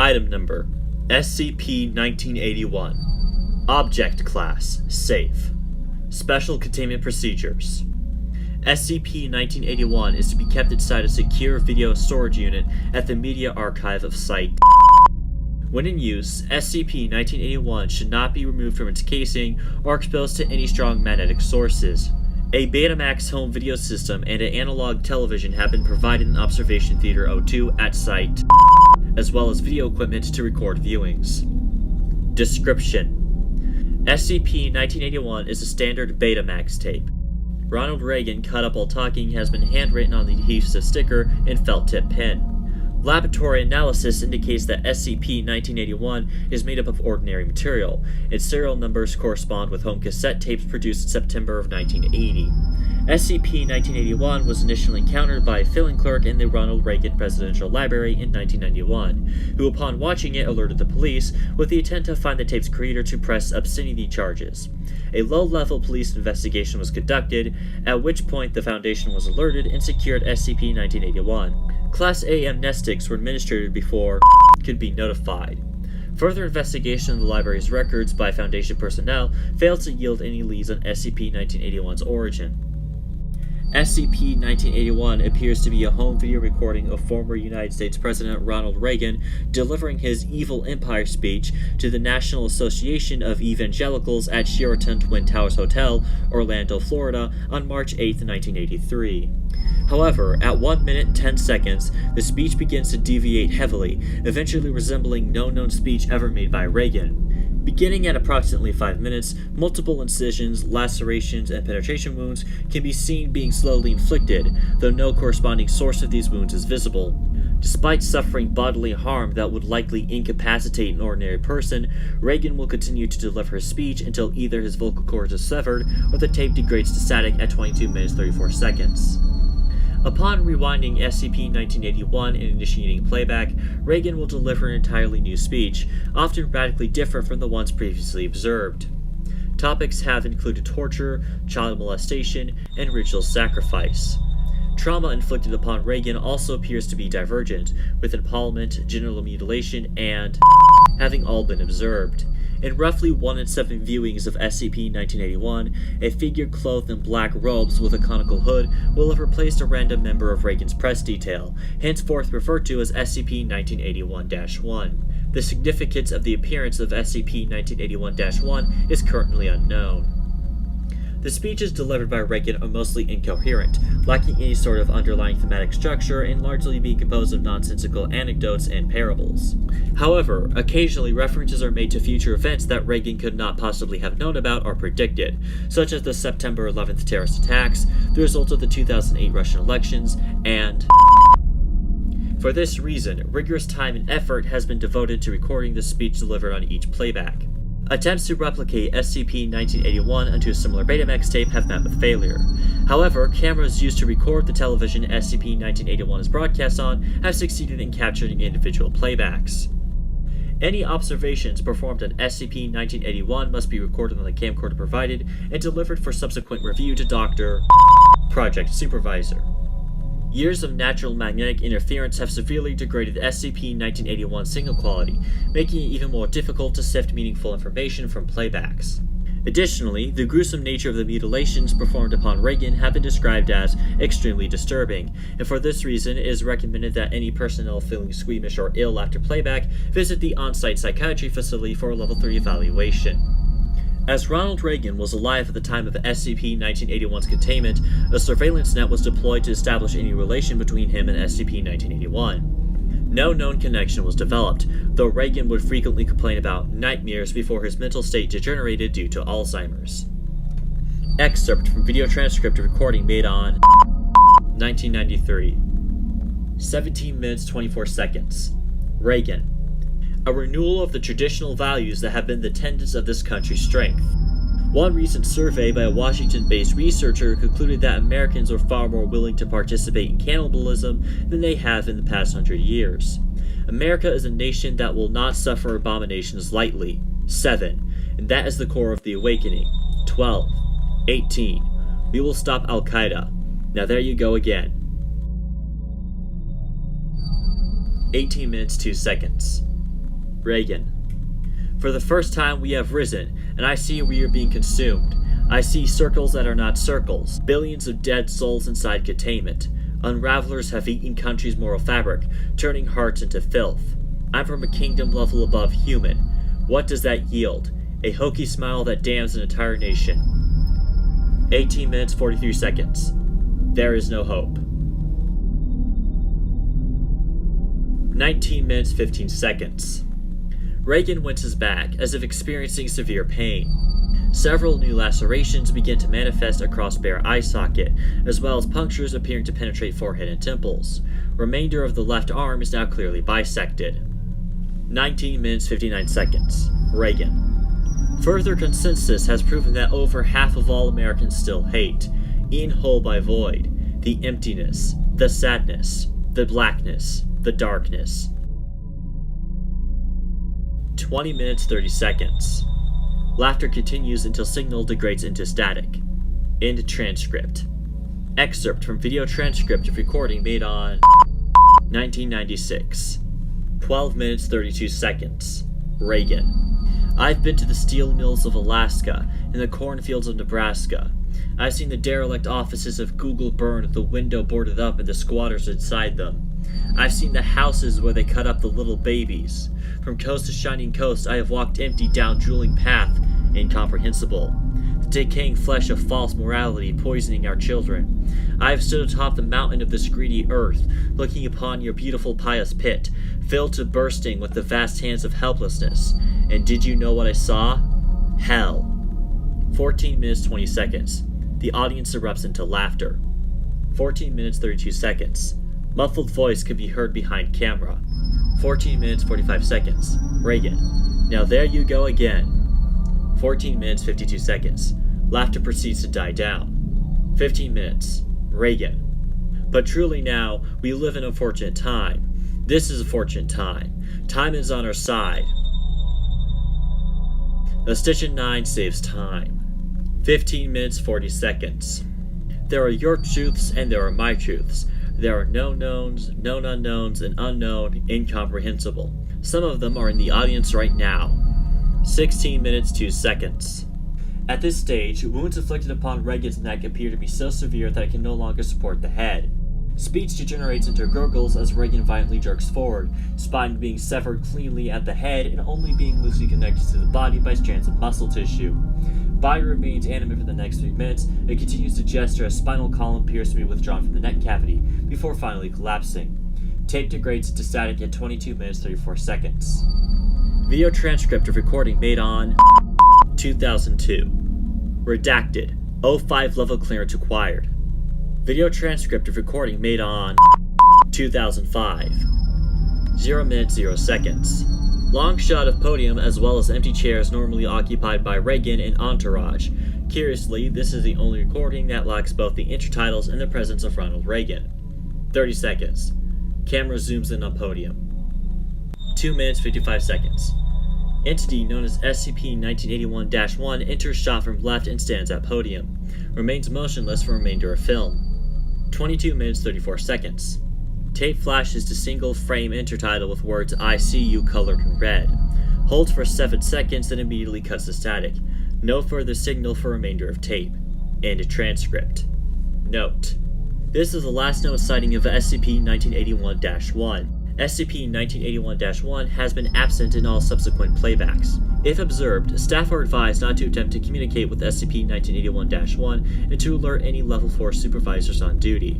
Item Number SCP-1981. Object Class Safe. Special Containment Procedures. SCP-1981 is to be kept inside a secure video storage unit at the Media Archive of Site. When in use, SCP-1981 should not be removed from its casing or exposed to any strong magnetic sources. A Betamax home video system and an analog television have been provided in Observation Theater 02 at site, as well as video equipment to record viewings. Description: SCP-1981 is a standard Betamax tape. Ronald Reagan, cut up while talking, has been handwritten on the adhesive sticker and felt-tip pen. Laboratory analysis indicates that SCP-1981 is made up of ordinary material. Its serial numbers correspond with home cassette tapes produced in September of 1980. SCP-1981 was initially encountered by a filling clerk in the Ronald Reagan Presidential Library in 1991, who upon watching it alerted the police with the intent to find the tape's creator to press obscenity charges. A low-level police investigation was conducted, at which point the Foundation was alerted and secured SCP-1981. Class A amnestics were administered before could be notified. Further investigation of the library's records by Foundation personnel failed to yield any leads on SCP-1981's origin. SCP-1981 appears to be a home video recording of former United States President Ronald Reagan delivering his Evil Empire speech to the National Association of Evangelicals at Sheraton Twin Towers Hotel, Orlando, Florida, on March 8, 1983. However, at 1 minute and 10 seconds, the speech begins to deviate heavily, eventually resembling no known speech ever made by Reagan. Beginning at approximately 5 minutes, multiple incisions, lacerations, and penetration wounds can be seen being slowly inflicted, though no corresponding source of these wounds is visible. Despite suffering bodily harm that would likely incapacitate an ordinary person, Reagan will continue to deliver his speech until either his vocal cords are severed or the tape degrades to static at 22 minutes 34 seconds. Upon rewinding SCP-1981 and initiating playback, Reagan will deliver an entirely new speech, often radically different from the ones previously observed. Topics have included torture, child molestation, and ritual sacrifice. Trauma inflicted upon Reagan also appears to be divergent, with impalement, genital mutilation, and having all been observed. In roughly 1 in 7 viewings of SCP-1981, a figure clothed in black robes with a conical hood will have replaced a random member of Reagan's press detail, henceforth referred to as SCP-1981-1. The significance of the appearance of SCP-1981-1 is currently unknown. The speeches delivered by Reagan are mostly incoherent, lacking any sort of underlying thematic structure and largely being composed of nonsensical anecdotes and parables. However, occasionally references are made to future events that Reagan could not possibly have known about or predicted, such as the September 11th terrorist attacks, the results of the 2008 Russian elections, and for this reason, rigorous time and effort has been devoted to recording the speech delivered on each playback. Attempts to replicate SCP-1981 onto a similar Betamax tape have met with failure. However, cameras used to record the television SCP-1981 is broadcast on have succeeded in capturing individual playbacks. Any observations performed on SCP-1981 must be recorded on the camcorder provided and delivered for subsequent review to Dr. Project Supervisor. Years of natural magnetic interference have severely degraded SCP-1981's signal quality, making it even more difficult to sift meaningful information from playbacks. Additionally, the gruesome nature of the mutilations performed upon Reagan have been described as extremely disturbing, and for this reason it is recommended that any personnel feeling squeamish or ill after playback visit the on-site psychiatry facility for a Level 3 evaluation. As Ronald Reagan was alive at the time of SCP-1981's containment, a surveillance net was deployed to establish any relation between him and SCP-1981. No known connection was developed, though Reagan would frequently complain about nightmares before his mental state degenerated due to Alzheimer's. Excerpt from video transcript recording made on 1993. 17 minutes 24 seconds. Reagan. A renewal of the traditional values that have been the tenets of this country's strength. One recent survey by a Washington-based researcher concluded that Americans are far more willing to participate in cannibalism than they have in the past 100 years. America is a nation that will not suffer abominations lightly. 7. And that is the core of the awakening. 12. 18. We will stop Al-Qaeda. Now there you go again. 18 minutes 2 seconds. Reagan. For the first time we have risen, and I see we are being consumed. I see circles that are not circles, billions of dead souls inside containment. Unravelers have eaten country's moral fabric, turning hearts into filth. I'm from a kingdom level above human. What does that yield? A hokey smile that damns an entire nation. 18 minutes 43 seconds. There is no hope. 19 minutes 15 seconds. Reagan winces back, as if experiencing severe pain. Several new lacerations begin to manifest across bare eye socket, as well as punctures appearing to penetrate forehead and temples. Remainder of the left arm is now clearly bisected. 19 minutes 59 seconds. Reagan. Further consensus has proven that over half of all Americans still hate, eaten whole by void, the emptiness, the sadness, the blackness, the darkness. 20 minutes 30 seconds. Laughter continues until signal degrades into static. End transcript. Excerpt from video transcript of recording made on 1996. 12 minutes 32 seconds. Reagan. I've been to the steel mills of Alaska and the cornfields of Nebraska. I've seen the derelict offices of Google burned, the window boarded up, and the squatters inside them. I've seen the houses where they cut up the little babies. From coast to shining coast, I have walked empty down drooling path, incomprehensible. The decaying flesh of false morality poisoning our children. I have stood atop the mountain of this greedy earth, looking upon your beautiful pious pit, filled to bursting with the vast hands of helplessness. And did you know what I saw? Hell. 14 minutes 20 seconds. The audience erupts into laughter. 14 minutes 32 seconds. Muffled voice could be heard behind camera. 14 minutes 45 seconds. Reagan. Now there you go again. 14 minutes 52 seconds. Laughter proceeds to die down. 15 minutes. Reagan. But truly now, we live in a fortunate time. This is a fortunate time. Time is on our side. The Stitch in 9 saves time. 15 minutes 40 seconds. There are your truths and there are my truths. There are known knowns, known unknowns, and unknown incomprehensible. Some of them are in the audience right now. 16 minutes 2 seconds. At this stage, wounds inflicted upon Reagan's neck appear to be so severe that it can no longer support the head. Speech degenerates into gurgles as Reagan violently jerks forward, spine being severed cleanly at the head and only being loosely connected to the body by strands of muscle tissue. Body remains animate for the next 3 minutes and continues to gesture as spinal column appears to be withdrawn from the neck cavity, before finally collapsing. Tape degrades into static at 22 minutes 34 seconds. Video transcript of recording made on 2002. Redacted. 05 level clearance acquired. Video transcript of recording made on 2005. 0 minutes 0 seconds. Long shot of podium as well as empty chairs normally occupied by Reagan and entourage. Curiously, this is the only recording that lacks both the intertitles and the presence of Ronald Reagan. 30 seconds. Camera zooms in on podium. 2 minutes 55 seconds. Entity known as SCP-1981-1 enters shot from left and stands at podium. Remains motionless for remainder of film. 22 minutes 34 seconds. Tape flashes to single frame intertitle with words I see you colored in red. Holds for 7 seconds then immediately cuts to static. No further signal for remainder of tape. End transcript. Note. This is the last known sighting of SCP-1981-1. SCP-1981-1 has been absent in all subsequent playbacks. If observed, staff are advised not to attempt to communicate with SCP-1981-1 and to alert any Level 4 supervisors on duty.